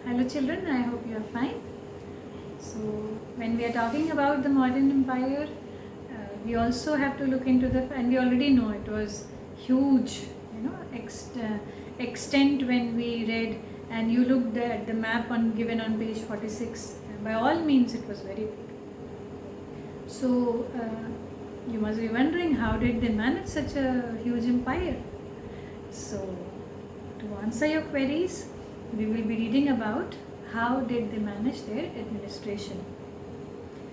Hello children, I hope you are fine. So when we are talking about the modern empire, we also have to look into and we already know it was huge, extent when we read and you looked at the map given on page 46. By all means, it was very big. So you must be wondering, how did they manage such a huge empire? So to answer your queries, we will be reading about how did they manage their administration.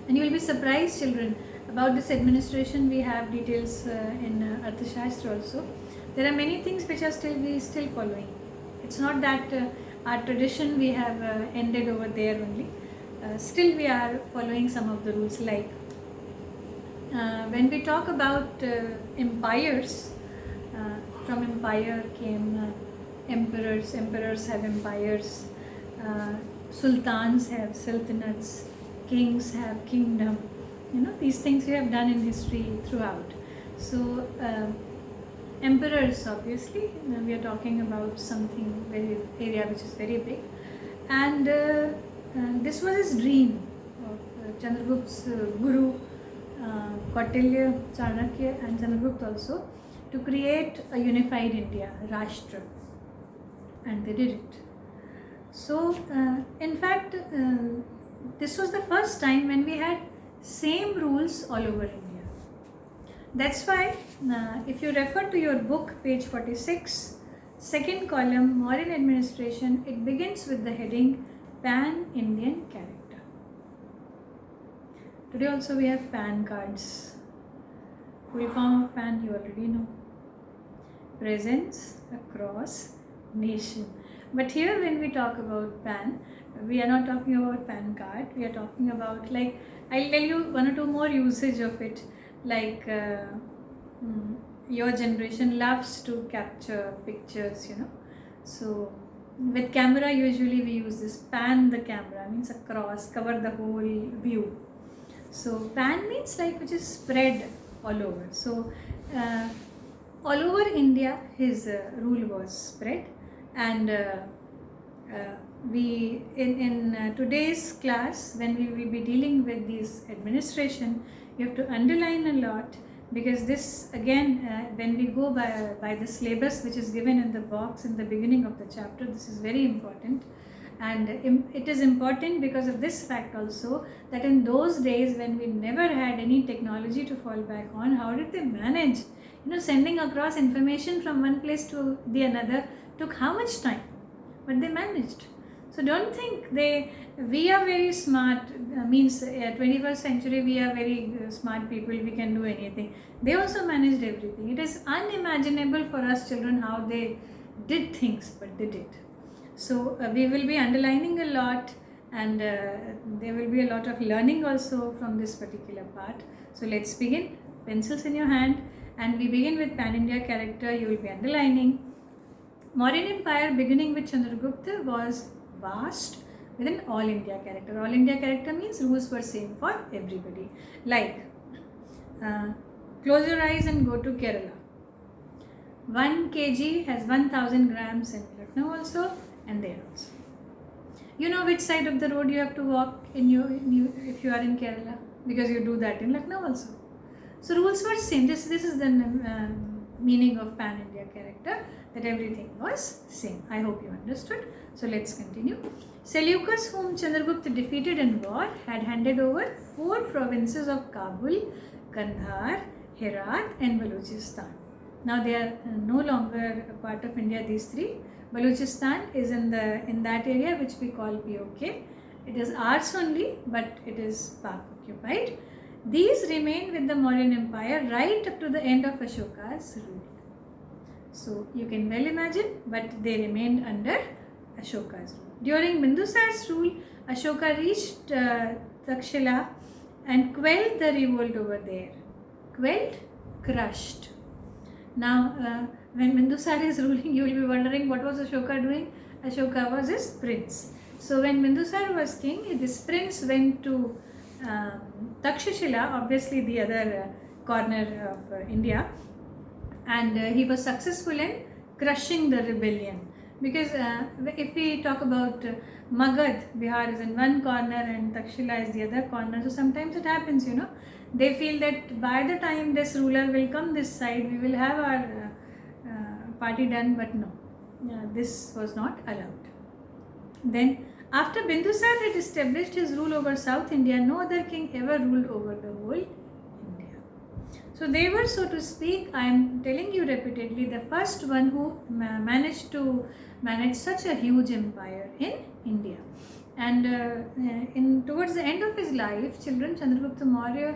And you will be surprised, children, about this administration. We have details in Arthashastra also. There are many things which are still following. It's not that our tradition we have ended over there only. Still we are following some of the rules, like when we talk about empires, from empire came emperors. Emperors have empires. Sultans have sultanates. Kings have kingdom. These things we have done in history throughout. So emperors, obviously, we are talking about something area which is very big, and this was his dream of Chandragupta's guru, Kautilya, Chanakya, and Chandragupta also, to create a unified India, Rashtra, and they did it. So in fact, this was the first time when we had same rules all over India. That's why if you refer to your book, page 46, second column, modern administration, it begins with the heading Pan-Indian character. Today also we have PAN cards. Full form of PAN you already know. Presence across nation. But here when we talk about PAN, we are not talking about PAN card. We are talking about, like, I'll tell you one or two more usage of it. Like your generation loves to capture pictures, So with camera usually we use this pan the camera, means across, cover the whole view. So pan means like which is spread all over. So all over India his rule was spread, and we in today's class, when we will be dealing with this administration, you have to underline a lot, because this again when we go by the syllabus which is given in the box in the beginning of the chapter, this is very important. And it is important because of this fact also, that in those days when we never had any technology to fall back on, how did they manage? Sending across information from one place to the another took how much time? But they managed. So don't think we are very smart, means 21st century we are very smart people, we can do anything. They also managed everything. It is unimaginable for us children how they did things, but they did. So we will be underlining a lot, and there will be a lot of learning also from this particular part. So let's begin. Pencils in your hand, and we begin with Pan-India character. You will be underlining. Modern empire beginning with Chandragupta was vast with an all India character. All India character means rules were same for everybody. Like close your eyes and go to Kerala. 1 kg has 1000 grams in Lucknow also, and there also. You know which side of the road you have to walk if you are in Kerala, because you do that in Lucknow also. So rules were same. This is the meaning of Pan-India character, that everything was same. I hope you understood. So let's continue. Seleucus, whom Chandragupta defeated in war, had handed over 4 provinces of Kabul, Kandahar, Herat, and Balochistan. Now they are no longer a part of India, these 3. Balochistan is in that area which we call POK. It is ours only, but it is Pak occupied. These remained with the modern empire right up to the end of Ashoka's rule. So you can well imagine, but they remained under Ashoka's rule. During Bindusar's rule, Ashoka reached Takshila and quelled the revolt over there. Quelled, crushed. Now, when Bindusar is ruling, you will be wondering what was Ashoka doing? Ashoka was his prince. So when Bindusar was king, this prince went to Takshashila, obviously the other corner of India, and he was successful in crushing the rebellion. Because if we talk about Magad, Bihar is in one corner and Takshila is the other corner. So sometimes it happens, they feel that by the time this ruler will come this side, we will have our party done, but no, this was not allowed. Then, after Bindusar had established his rule over South India, no other king ever ruled over the whole India. So they were, so to speak, I am telling you repeatedly, the first one who managed to manage such a huge empire in India. And towards the end of his life, children, Chandragupta Maurya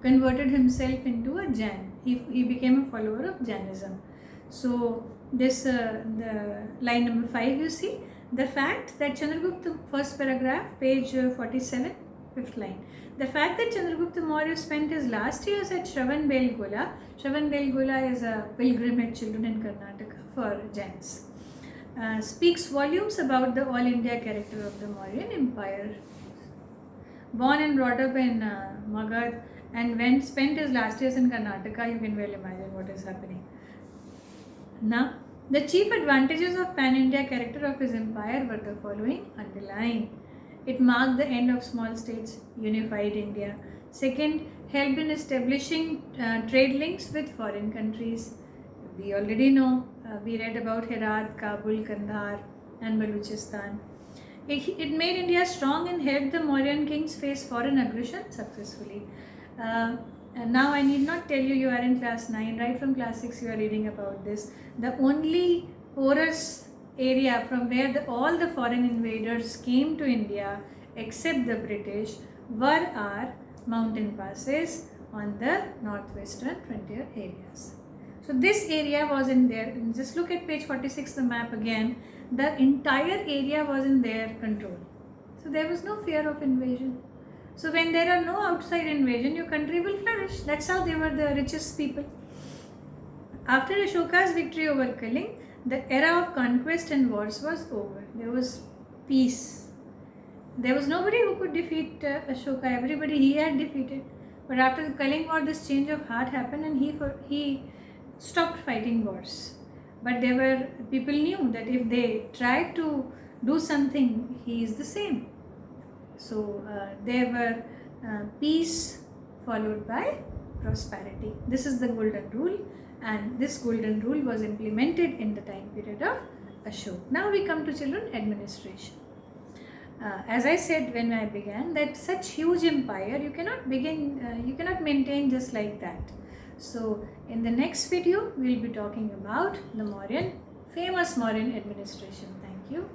converted himself into a Jain. He became a follower of Jainism. So this the line number 5, you see, the fact that Chandragupta, first paragraph, page 47, fifth line. The fact that Chandragupta Maurya spent his last years at Shravanbelgola. Shravanbelgola is a pilgrimage children in Karnataka for Jains. Speaks volumes about the all India character of the Mauryan Empire. Born and brought up in Magad, and when spent his last years in Karnataka, you can well imagine what is happening. Now, the chief advantages of pan-India character of his empire were the following. Underline. It marked the end of small states, unified India. Second, helped in establishing trade links with foreign countries. We already know, we read about Herat, Kabul, Kandahar and Baluchistan. It made India strong and helped the Mauryan kings face foreign aggression successfully. And now I need not tell you, you are in class 9, right from class 6 you are reading about this. The only porous area from where all the foreign invaders came to India except the British were our mountain passes on the northwestern frontier areas. So this area was in there. Just look at page 46, the map again. The entire area was in their control. So there was no fear of invasion. So when there are no outside invasion, your country will flourish. That's how they were the richest people. After Ashoka's victory over Kaling, the era of conquest and wars was over. There was peace. There was nobody who could defeat Ashoka. Everybody he had defeated. But after the Kaling war, this change of heart happened, and he stopped fighting wars. But there were people knew that if they tried to do something, he is the same. So there were peace followed by prosperity. This is the golden rule, and this golden rule was implemented in the time period of Ashoka. Now we come to children administration. As I said when I began, that such huge empire you cannot maintain just like that. So in the next video we will be talking about the famous Mauryan administration. Thank you.